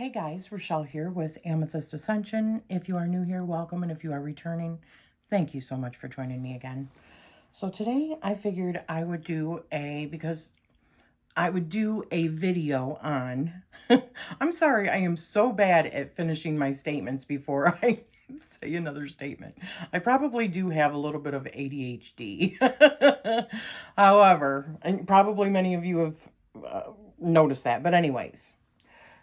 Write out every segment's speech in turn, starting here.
Hey guys, Rochelle here with Amethyst Ascension. If you are new here, welcome, and if you are returning, thank you so much for joining me again. So today I figured I would do a video on, I'm sorry, I am so bad at finishing my statements before I say another statement. I probably do have a little bit of ADHD. However, and probably many of you have noticed that, but anyways.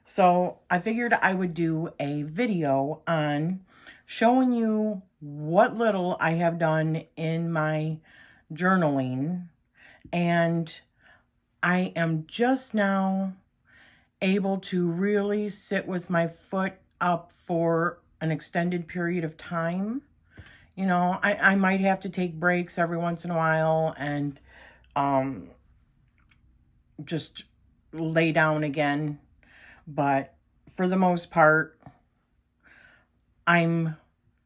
So I figured I would do a video on showing you what little I have done in my journaling, and I am just now able to really sit with my foot up for an extended period of time. You know, I might have to take breaks every once in a while and just lay down again. But for the most part, I'm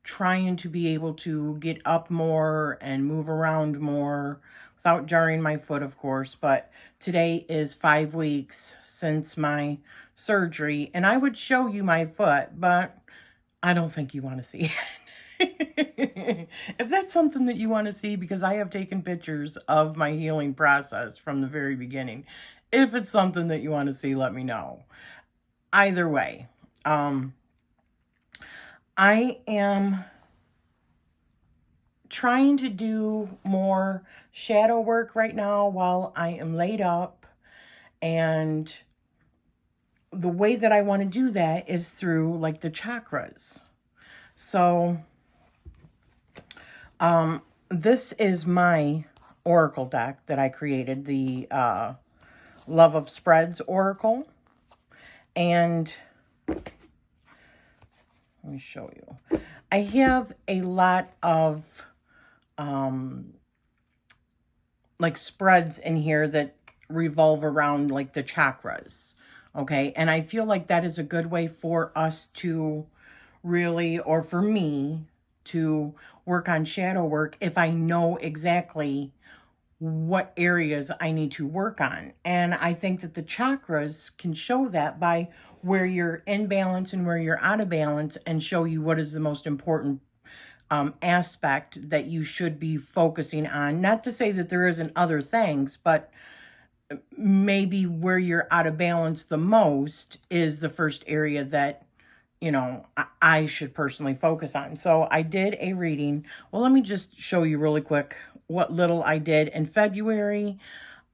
trying to be able to get up more and move around more without jarring my foot, of course. But today is 5 weeks since my surgery, and I would show you my foot, but I don't think you want to see it. If that's something that you want to see, because I have taken pictures of my healing process from the very beginning. If it's something that you want to see, let me know. Either way, I am trying to do more shadow work right now while I am laid up. And the way that I want to do that is through like the chakras. So, this is my oracle deck that I created, the Love of Spreads Oracle. And let me show you. I have a lot of like spreads in here that revolve around like the chakras. Okay. And I feel like that is a good way for us to really, or for me to work on shadow work if I know exactly what areas I need to work on. And I think that the chakras can show that by where you're in balance and where you're out of balance, and show you what is the most important aspect that you should be focusing on. Not to say that there isn't other things, but maybe where you're out of balance the most is the first area that, you know, I should personally focus on. So I did a reading. Well, let me just show you really quick what little I did. In February,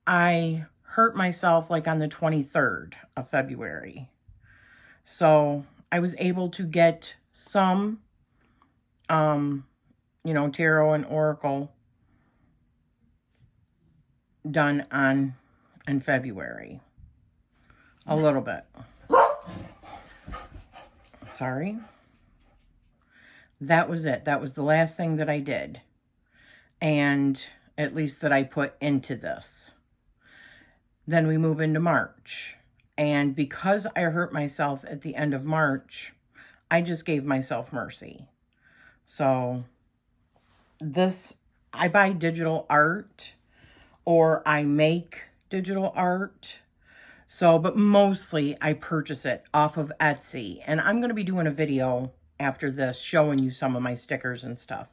I hurt myself like on the 23rd of February. So I was able to get some, you know, tarot and oracle done in February. A little bit. Sorry. That was it. That was the last thing that I did. And at least that I put into this. Then we move into March. And because I hurt myself at the end of March, I just gave myself mercy. So this, I buy digital art, or I make digital art. So, but mostly I purchase it off of Etsy. And I'm going to be doing a video after this showing you some of my stickers and stuff.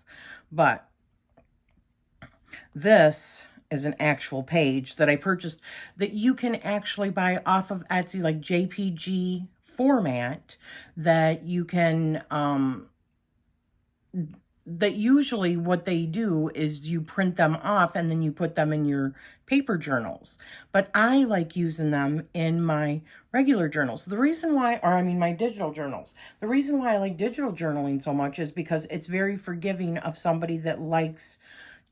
But this is an actual page that I purchased that you can actually buy off of Etsy, like JPG format, that you can, that usually what they do is you print them off and then you put them in your paper journals. But I like using them in my regular journals. The reason why, or I mean my digital journals, the reason why I like digital journaling so much is because it's very forgiving of somebody that likes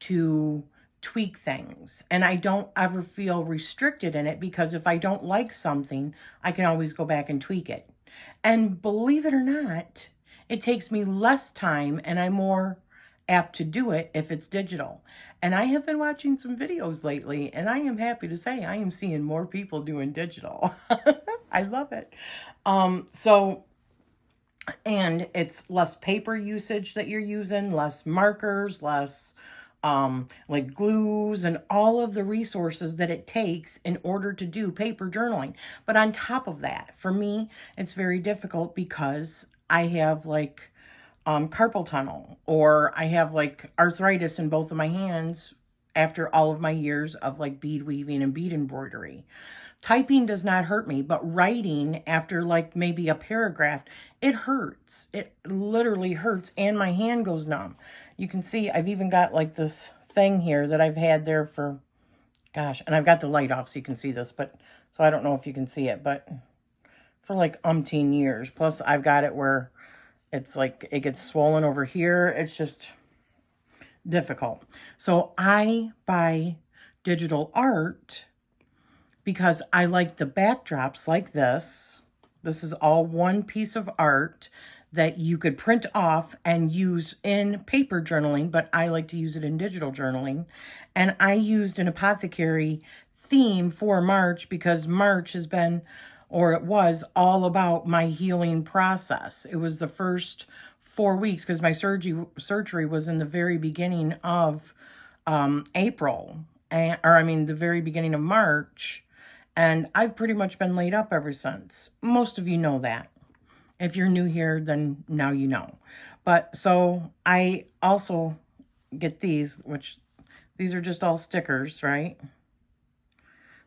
to tweak things. And I don't ever feel restricted in it, because if I don't like something, I can always go back and tweak it. And believe it or not, it takes me less time and I'm more apt to do it if it's digital. And I have been watching some videos lately, and I am happy to say I am seeing more people doing digital. I love it. And it's less paper usage that you're using, less markers, less like glues and all of the resources that it takes in order to do paper journaling. But on top of that, for me, it's very difficult because I have like carpal tunnel, or I have like arthritis in both of my hands after all of my years of like bead weaving and bead embroidery. Typing does not hurt me, but writing after like maybe a paragraph, it hurts. It literally hurts, and my hand goes numb. You can see I've even got like this thing here that I've had there for, gosh, and I've got the light off so you can see this, but so I don't know if you can see it, but for like umpteen years. Plus I've got it where it's like it gets swollen over here. It's just difficult. So I buy digital art because I like the backdrops like this. This is all one piece of art that you could print off and use in paper journaling, but I like to use it in digital journaling. And I used an apothecary theme for March because March has been, or it was, all about my healing process. It was the first 4 weeks because my surgery was in the very beginning of April, the very beginning of March. And I've pretty much been laid up ever since. Most of you know that. If you're new here, then now you know. But so I also get these, which these are just all stickers, right?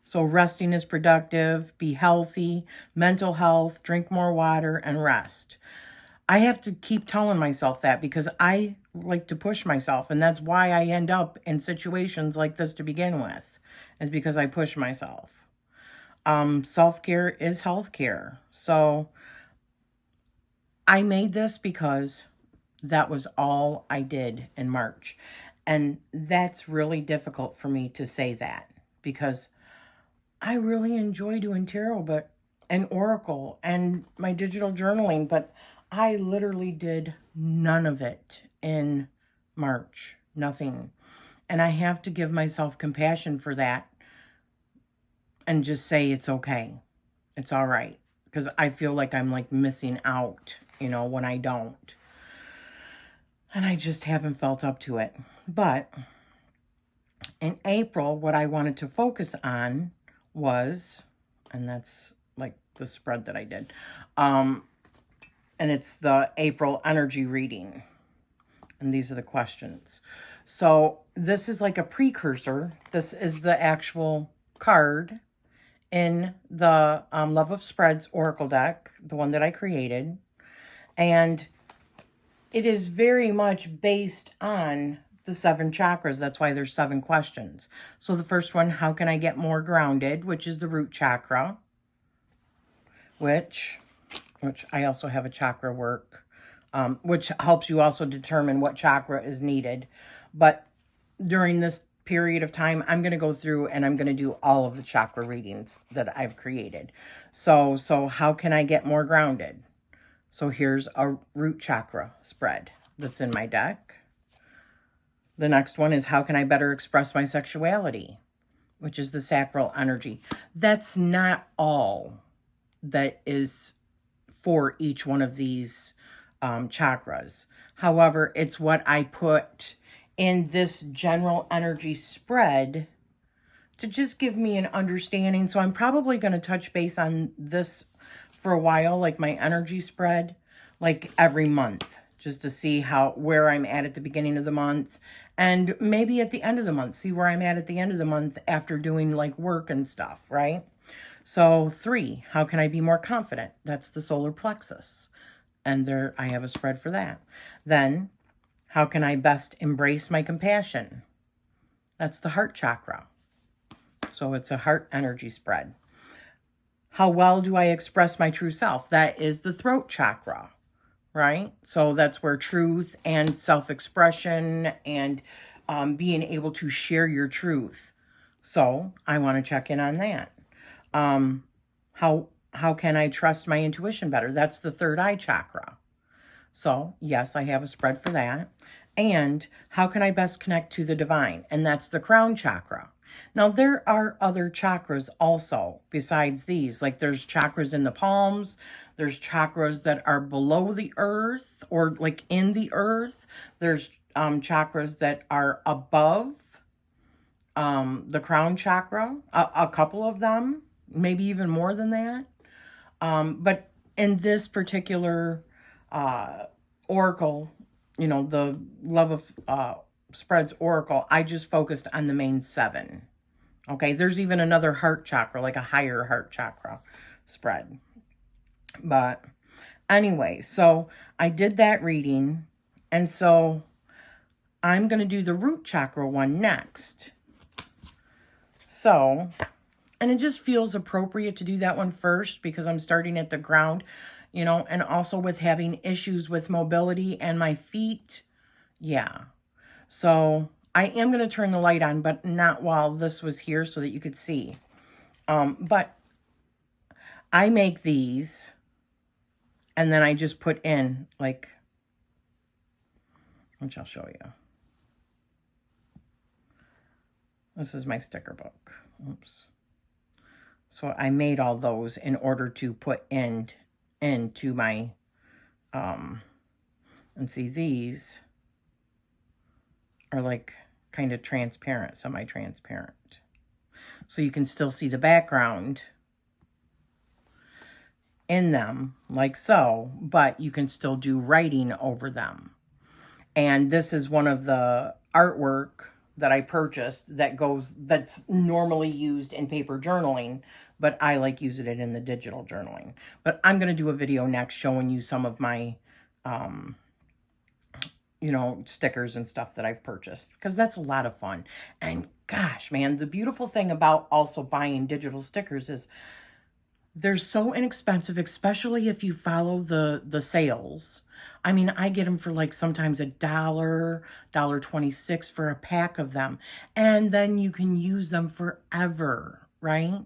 So resting is productive, be healthy, mental health, drink more water, and rest. I have to keep telling myself that because I like to push myself. And that's why I end up in situations like this to begin with, is because I push myself. Self-care is healthcare. So I made this because that was all I did in March. And that's really difficult for me to say that because I really enjoy doing tarot and oracle and my digital journaling, but I literally did none of it in March. Nothing. And I have to give myself compassion for that and just say it's okay. It's all right. Because I feel like I'm like missing out, when I don't. And I just haven't felt up to it. But in April, what I wanted to focus on was, and that's like the spread that I did, and it's the April energy reading. And these are the questions. So this is like a precursor. This is the actual card in the Love of Spreads Oracle deck, the one that I created. And it is very much based on the 7 chakras. That's why there's 7 questions. So the first one, how can I get more grounded, which is the root chakra, which I also have a chakra work, which helps you also determine what chakra is needed. But during this period of time, I'm going to go through and I'm going to do all of the chakra readings that I've created. So how can I get more grounded? So here's a root chakra spread that's in my deck. The next one is how can I better express my sexuality, which is the sacral energy. That's not all that is for each one of these chakras. However, it's what I put in this general energy spread to just give me an understanding. So I'm probably going to touch base on this for a while, like my energy spread, like every month, just to see where I'm at the beginning of the month, and maybe at the end of the month, see where I'm at the end of the month after doing like work and stuff, right? So 3, how can I be more confident? That's the solar plexus. And there I have a spread for that. Then, how can I best embrace my compassion? That's the heart chakra. So it's a heart energy spread. How well do I express my true self? That is the throat chakra, right? So that's where truth and self-expression and being able to share your truth. So I want to check in on that. How can I trust my intuition better? That's the third eye chakra. So yes, I have a spread for that. And how can I best connect to the divine? And that's the crown chakra. Now, there are other chakras also besides these. Like there's chakras in the palms. There's chakras that are below the earth or like in the earth. There's chakras that are above the crown chakra, a couple of them, maybe even more than that. But in this particular oracle, you know, the Love of Spreads Oracle, I just focused on the main 7. Okay, there's even another heart chakra, like a higher heart chakra spread. But anyway, so I did that reading, and so I'm going to do the root chakra one next. So, and it just feels appropriate to do that one first because I'm starting at the ground, you know, and also with having issues with mobility and my feet. Yeah. So I am going to turn the light on, but not while this was here so that you could see. But I make these and then I just put in like, which I'll show you. This is my sticker book. Oops. So I made all those in order to put into my, and see, these are like kind of transparent, semi-transparent. So you can still see the background in them, like so, but you can still do writing over them. And this is one of the artwork that I purchased that's normally used in paper journaling, but I like using it in the digital journaling. But I'm going to do a video next showing you some of my, you know, stickers and stuff that I've purchased, because that's a lot of fun. And gosh, man, the beautiful thing about also buying digital stickers is they're so inexpensive, especially if you follow the sales. I mean, I get them for like sometimes $1, $1.26 for a pack of them. And then you can use them forever, right?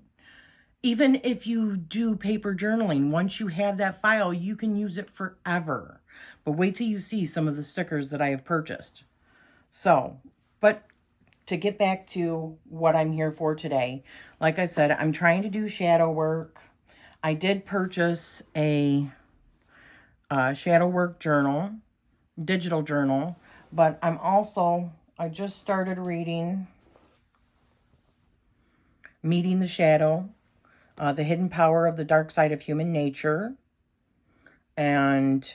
Even if you do paper journaling, once you have that file, you can use it forever. But wait till you see some of the stickers that I have purchased. So, but to get back to what I'm here for today, like I said, I'm trying to do shadow work. I did purchase a shadow work journal, digital journal, but I just started reading Meeting the Shadow, The Hidden Power of the Dark Side of Human Nature. And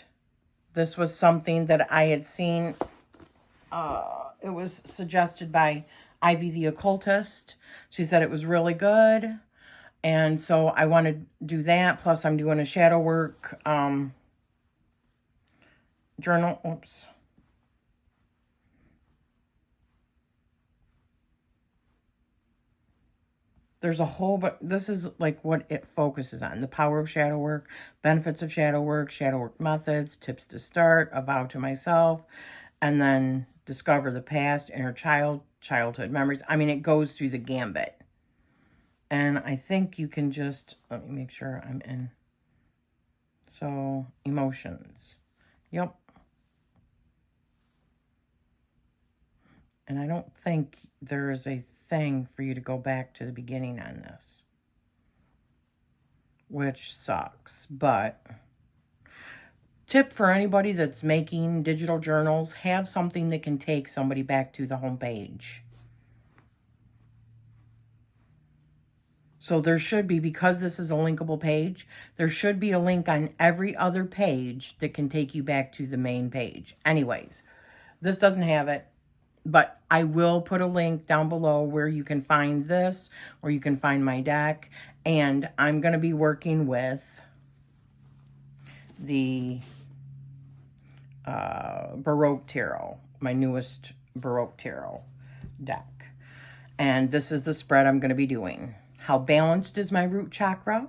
this was something that I had seen, it was suggested by Ivy the Occultist. She said it was really good. And so I want to do that. Plus I'm doing a shadow work journal. Oops. There's a whole, but this is like what it focuses on. The power of shadow work, benefits of shadow work methods, tips to start, a vow to myself, and then discover the past, inner childhood memories. I mean, it goes through the gambit. And I think you can just, let me make sure I'm in. So, emotions. Yep. And I don't think there is a thing for you to go back to the beginning on this, which sucks. But tip for anybody that's making digital journals, have something that can take somebody back to the home page. So there should be, because this is a linkable page, there should be a link on every other page that can take you back to the main page. Anyways, this doesn't have it, but I will put a link down below where you can find this, or you can find my deck. And I'm going to be working with the Baroque Tarot, my newest Baroque Tarot deck. And this is the spread I'm going to be doing. How balanced is my root chakra?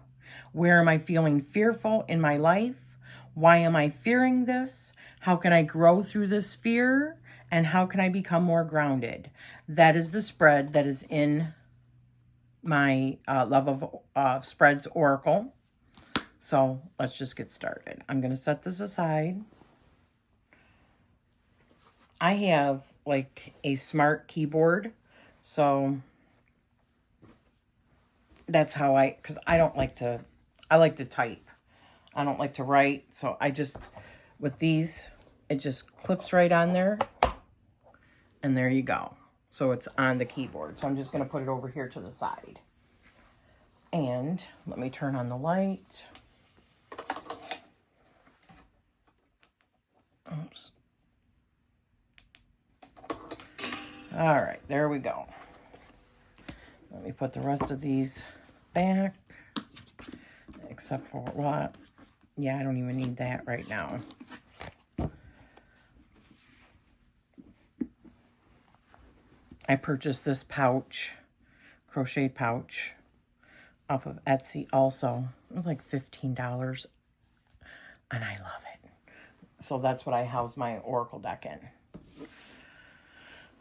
Where am I feeling fearful in my life? Why am I fearing this? How can I grow through this fear? And how can I become more grounded? That is the spread that is in my Love of Spreads Oracle. So let's just get started. I'm going to set this aside. I have like a smart keyboard. So that's how because I don't like to, I like to type. I don't like to write. So I just, with these, it just clips right on there. And there you go. So it's on the keyboard. So I'm just going to put it over here to the side. And let me turn on the light. Oops. All right, there we go. Let me put the rest of these back. Except for what? Yeah, I don't even need that right now. I purchased this pouch, crochet pouch, off of Etsy also. It was like $15, and I love it. So that's what I house my Oracle deck in.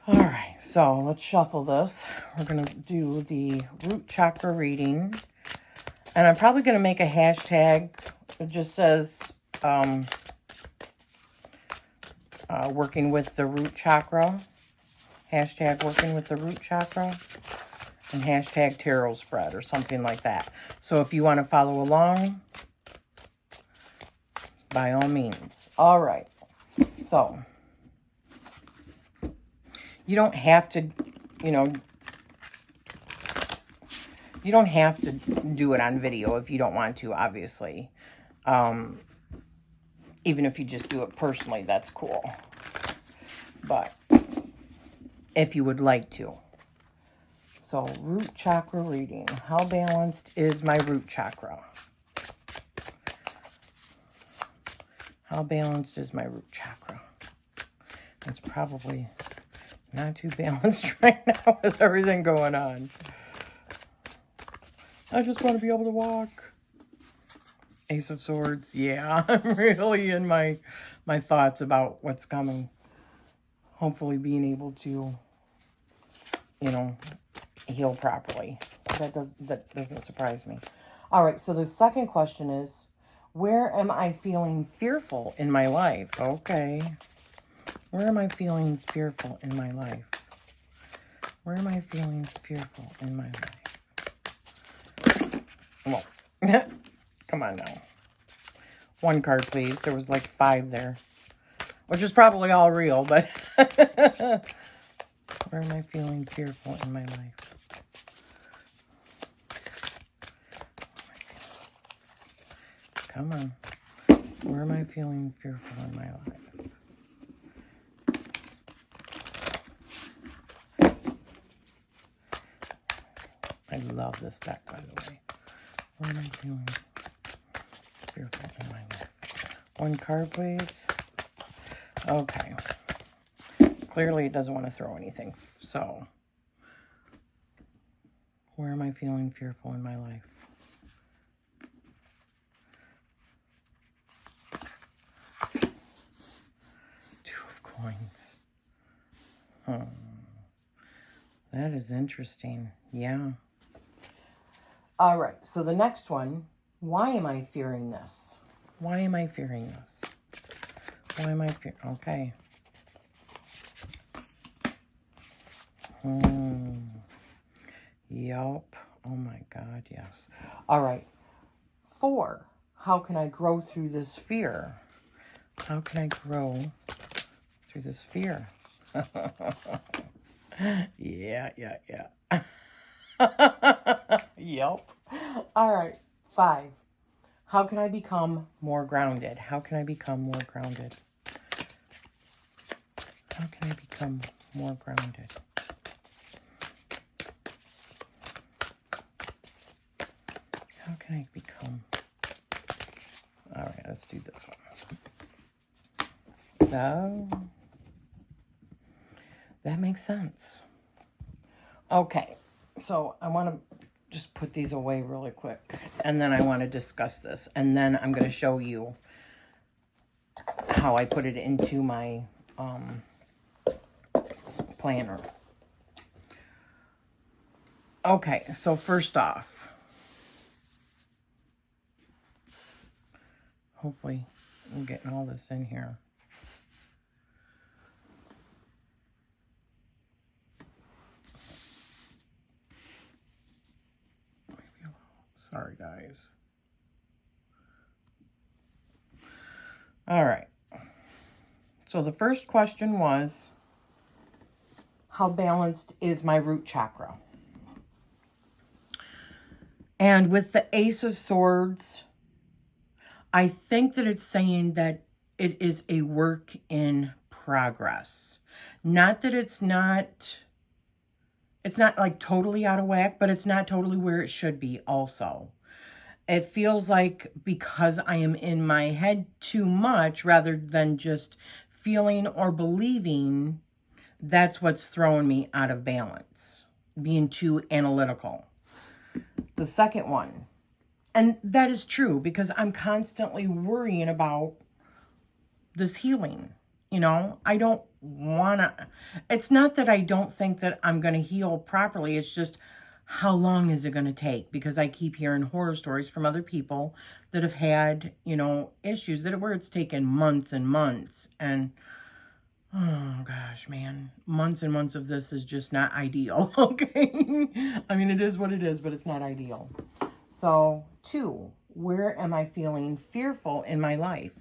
All right, so let's shuffle this. We're going to do the Root Chakra Reading. And I'm probably going to make a hashtag. It just says working with the root chakra. Hashtag working with the root chakra. And hashtag tarot spread or something like that. So if you want to follow along, by all means. All right. So you don't have to, you know, you don't have to do it on video if you don't want to, obviously. Even if you just do it personally, that's cool. But if you would like to. So, root chakra reading. How balanced is my root chakra? How balanced is my root chakra? It's probably not too balanced right now with everything going on. I just want to be able to walk. Ace of Swords. Yeah, I'm really in my thoughts about what's coming. Hopefully being able to, you know, heal properly. So that doesn't surprise me. All right, so the second question is, where am I feeling fearful in my life? Okay. Where am I feeling fearful in my life? Where am I feeling fearful in my life? Well, come on now. One card, please. There was like 5 there. Which is probably all real, but... Where am I feeling fearful in my life? Come on. Where am I feeling fearful in my life? I love this deck, by the way. Where am I feeling fearful in my life? One card, please. Okay. Clearly, it doesn't want to throw anything. So, where am I feeling fearful in my life? Two of Coins. That is interesting. Yeah. All right. So the next one. Why am I fearing this? Why am I fearing this? Why am I fearing? Okay. Yup. Oh my God, yes. All right. 4. How can I grow through this fear? How can I grow through this fear? Yeah. Yup. All right. 5. How can I become more grounded? How can I become more grounded? How can I become more grounded? How can I become... All right, let's do this one. So, that makes sense. Okay, so I want to just put these away really quick. And then I want to discuss this. And then I'm going to show you how I put it into my planner. Okay, so first off, hopefully I'm getting all this in here. Sorry, guys. All right. So the first question was, how balanced is my root chakra? And with the Ace of Swords, I think that it's saying that it is a work in progress. Not that it's not like totally out of whack, but it's not totally where it should be also. It feels like because I am in my head too much rather than just feeling or believing, that's what's throwing me out of balance, being too analytical. The second one, and that is true because I'm constantly worrying about this healing. You know, I don't want to, it's not that I don't think that I'm going to heal properly. It's just, how long is it going to take? Because I keep hearing horror stories from other people that have had, you know, issues where it's taken months and months. And, oh gosh, man, months and months of this is just not ideal, okay? I mean, it is what it is, but it's not ideal. So, 2, where am I feeling fearful in my life?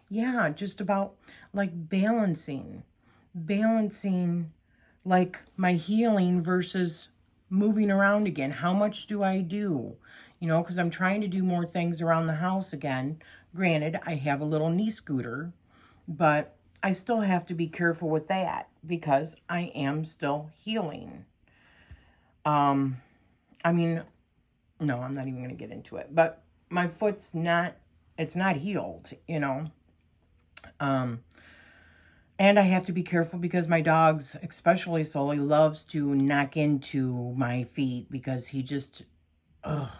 Yeah, just about like balancing like my healing versus moving around again. How much do I do? You know, because I'm trying to do more things around the house again. Granted, I have a little knee scooter, but I still have to be careful with that because I am still healing. I mean, no, I'm not even going to get into it, but my foot's not, it's not healed, you know. And I have to be careful because my dog's, especially Sully, loves to knock into my feet because he just, I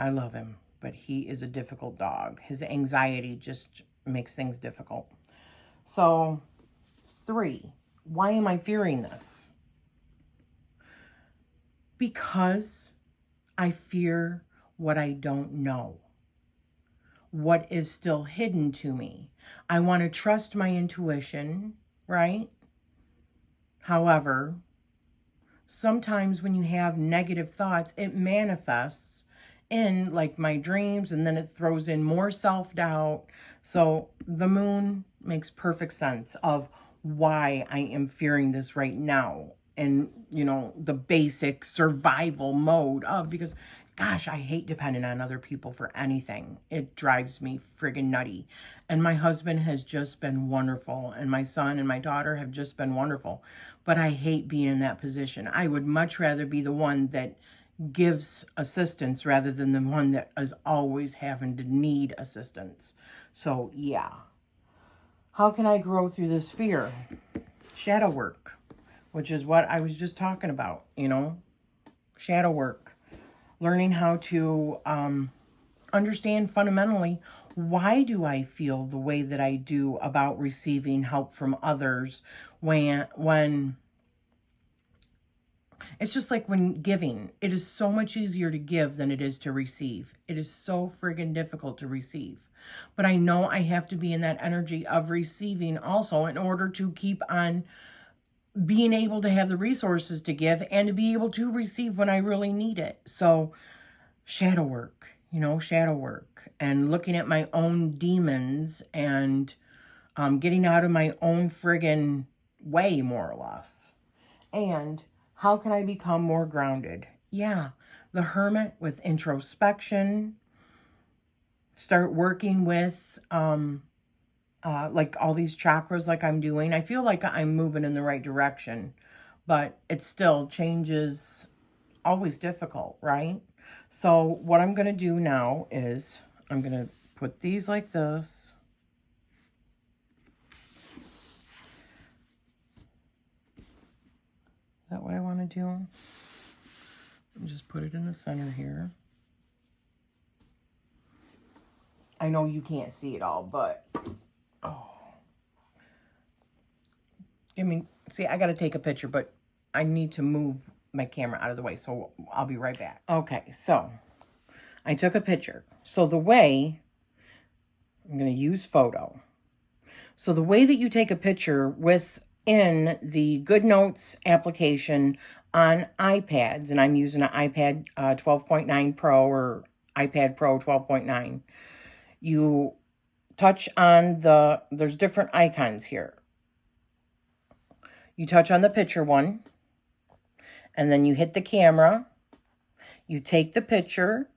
love him, but he is a difficult dog. His anxiety just makes things difficult. So, 3, why am I fearing this? Because I fear what I don't know. What is still hidden to me. I want to trust my intuition, right? However, sometimes when you have negative thoughts, it manifests in like my dreams, and then it throws in more self-doubt. So the moon makes perfect sense of why I am fearing this right now. And, you know, the basic survival mode of, because gosh, I hate depending on other people for anything. It drives me friggin' nutty. And my husband has just been wonderful. And my son and my daughter have just been wonderful. But I hate being in that position. I would much rather be the one that gives assistance rather than the one that is always having to need assistance. So, yeah. How can I grow through this fear? Shadow work, which is what I was just talking about, you know. Shadow work. Learning how to understand fundamentally, why do I feel the way that I do about receiving help from others when it's just like when giving. It is so much easier to give than it is to receive. It is so friggin' difficult to receive. But I know I have to be in that energy of receiving also in order to keep on being able to have the resources to give and to be able to receive when I really need it. So shadow work, you know, shadow work and looking at my own demons and getting out of my own friggin' way, more or less. And how can I become more grounded? Yeah, the Hermit with introspection. Start working with like all these chakras like I'm doing. I feel like I'm moving in the right direction, but it still changes, always difficult, right? So what I'm going to do now is I'm going to put these like this. Is that what I want to do? Just put it in the center here. I know you can't see it all, but see, I got to take a picture, but I need to move my camera out of the way, so I'll be right back. Okay, so I took a picture. So the way, I'm going to use photo. So the way that you take a picture within the Good Notes application on iPads, and I'm using an iPad 12.9 Pro or iPad Pro 12.9, you touch on there's different icons here. you touch on the picture one, and then you hit the camera. You take the picture,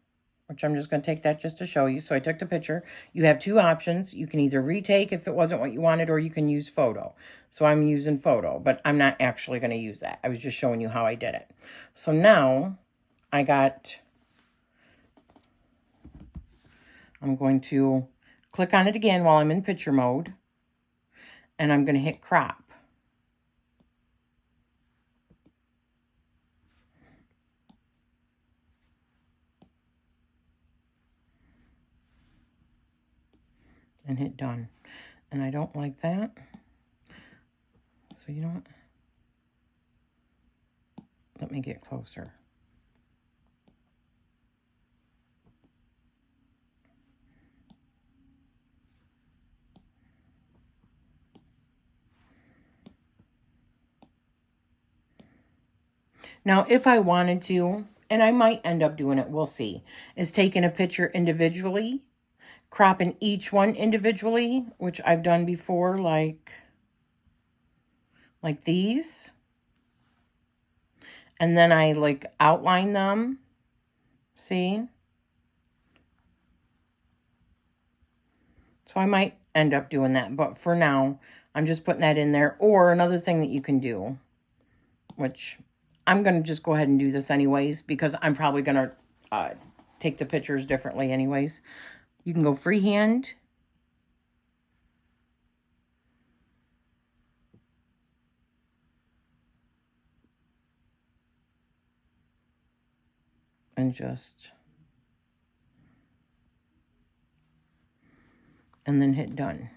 which I'm just going to take that just to show you. So I took the picture. You have two options. You can either retake if it wasn't what you wanted, or you can use photo. So I'm using photo, but I'm not actually going to use that. I was just showing you how I did it. So now I'm going to click on it again while I'm in picture mode, and I'm going to hit crop. And hit done. And I don't like that. So you know what? Let me get closer. Now, if I wanted to, and I might end up doing it, we'll see, is taking a picture individually, cropping each one individually, which I've done before, like these. And then I like outline them. See? So I might end up doing that, but for now, I'm just putting that in there. Or another thing that you can do, which I'm going to just go ahead and do this anyways, because I'm probably going to take the pictures differently anyways. You can go freehand. And then hit done.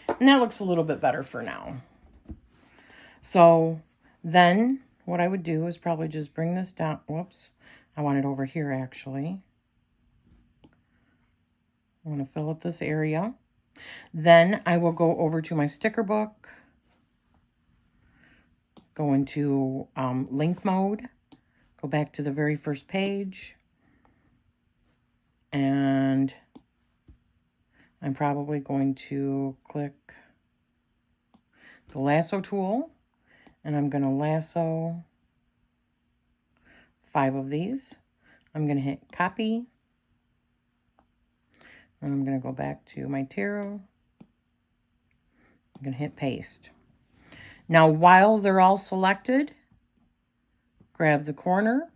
And that looks a little bit better for now. So then what I would do is probably just bring this down. Whoops. I want it over here actually. I want to fill up this area. Then I will go over to my sticker book. Go into link mode. Go back to the very first page. And I'm probably going to click the lasso tool. And I'm going to lasso 5 of these. I'm going to hit copy. And I'm going to go back to my tarot. I'm going to hit paste. Now, while they're all selected, grab the corner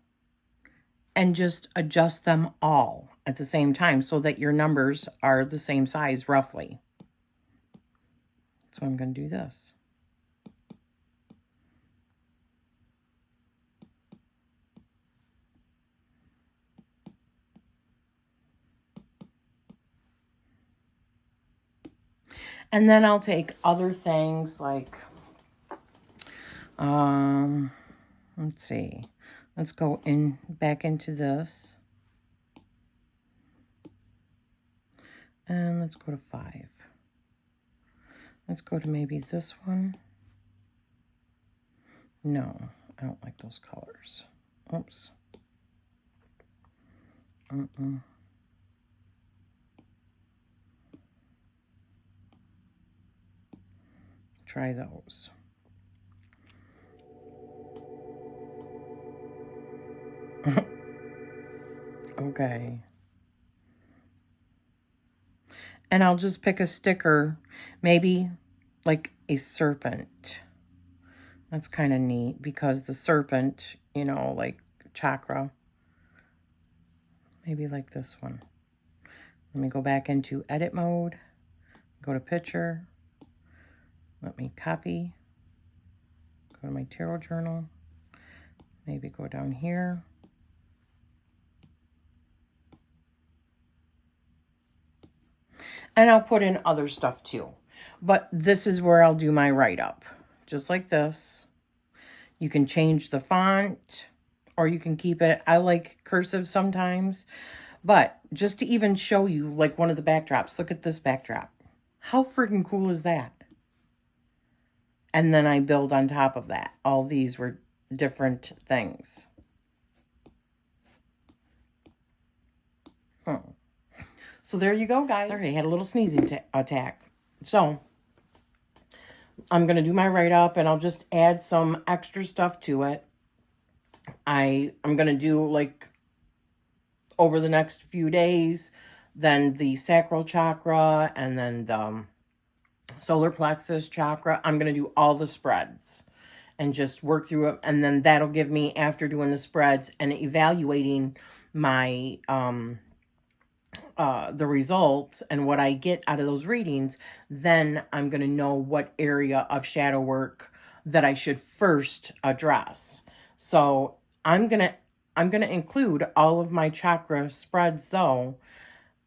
and just adjust them all at the same time so that your numbers are the same size roughly. So I'm going to do this. And then I'll take other things like, let's see. Let's go back into this. And let's go to 5. Let's go to maybe this one. No, I don't like those colors. Oops. Try those. Okay. And I'll just pick a sticker, maybe like a serpent. That's kind of neat because the serpent, you know, like chakra. Maybe like this one. Let me go back into edit mode. Go to picture. Let me copy. Go to my tarot journal. Maybe go down here. And I'll put in other stuff too. But this is where I'll do my write-up. Just like this. You can change the font or you can keep it. I like cursive sometimes. But just to even show you like one of the backdrops. Look at this backdrop. How freaking cool is that? And then I build on top of that. All these were different things. So there you go, guys. Sorry, I had a little sneezing attack. So I'm going to do my write-up, and I'll just add some extra stuff to it. I'm going to do, like, over the next few days, then the sacral chakra, and then the solar plexus chakra. I'm going to do all the spreads and just work through it. And then that'll give me, after doing the spreads and evaluating my, the results and what I get out of those readings, then I'm going to know what area of shadow work that I should first address. So I'm going to include all of my chakra spreads, though,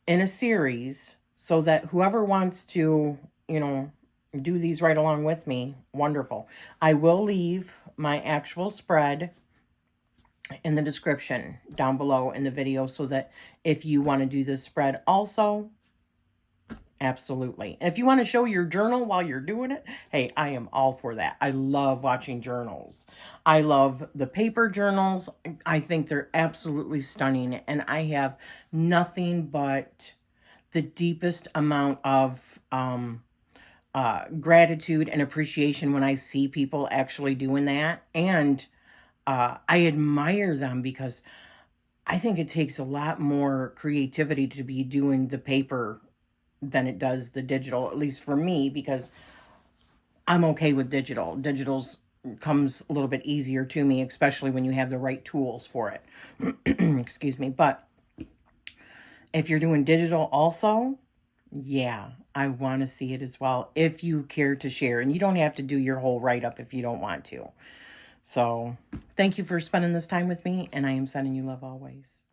in a series, so that whoever wants to, you know, do these right along with me, wonderful. I will leave my actual spread in the description down below in the video, so that if you want to do this spread also, absolutely. And if you want to show your journal while you're doing it, hey, I am all for that. I love watching journals. I love the paper journals. I think they're absolutely stunning, and I have nothing but the deepest amount of gratitude and appreciation when I see people actually doing that. And I admire them, because I think it takes a lot more creativity to be doing the paper than it does the digital, at least for me, because I'm okay with digital. Digital's comes a little bit easier to me, especially when you have the right tools for it. Excuse me. But if you're doing digital also, yeah, I want to see it as well, if you care to share. And you don't have to do your whole write-up if you don't want to. So thank you for spending this time with me, and I am sending you love always.